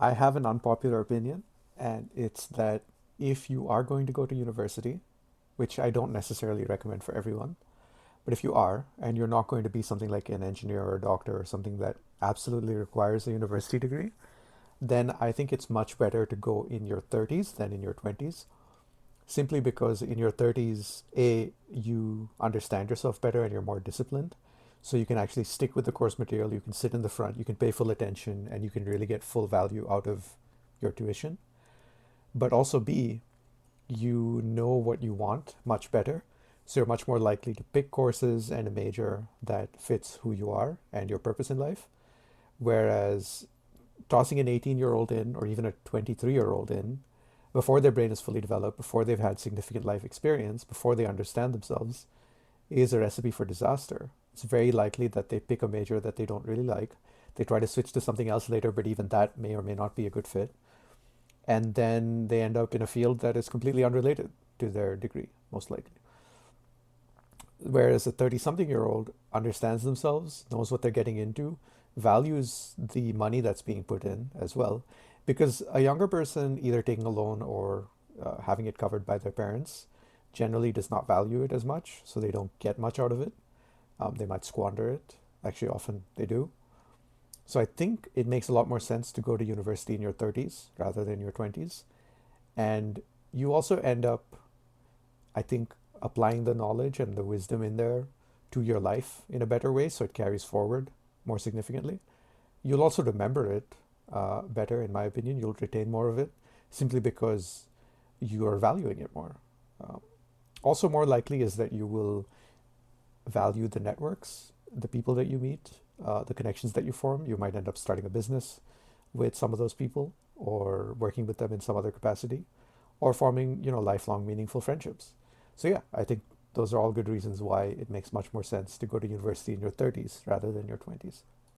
I have an unpopular opinion, and it's that if you are going to go to university, which I don't necessarily recommend for everyone, but if you are, and you're not going to be something like an engineer or a doctor or something that absolutely requires a university degree, then I think it's much better to go in your 30s than in your 20s. Simply because in your 30s, you understand yourself better and you're more disciplined. So you can actually stick with the course material, you can sit in the front, you can pay full attention, and you can really get full value out of your tuition. But also, B, you know what you want much better. So you're much more likely to pick courses and a major that fits who you are and your purpose in life. Whereas tossing an 18-year-old in or even a 23-year-old in before their brain is fully developed, before they've had significant life experience, before they understand themselves, is a recipe for disaster. It's very likely that they pick a major that they don't really like. They try to switch to something else later, but even that may or may not be a good fit. And then they end up in a field that is completely unrelated to their degree, most likely. Whereas a 30 something year old understands themselves, knows what they're getting into, values the money that's being put in as well. Because a younger person, either taking a loan or having it covered by their parents, generally does not value it as much, so they don't get much out of it. They might squander it. Actually, often they do. So I think it makes a lot more sense to go to university in your 30s rather than your 20s. And you also end up, I think, applying the knowledge and the wisdom in there to your life in a better way so it carries forward more significantly. You'll also remember it better, in my opinion. You'll retain more of it simply because you are valuing it more. Um, Also, more likely is that you will value the networks, the people that you meet, the connections that you form. You might end up starting a business with some of those people or working with them in some other capacity or forming, lifelong meaningful friendships. So yeah, I think those are all good reasons why it makes much more sense to go to university in your 30s rather than your 20s.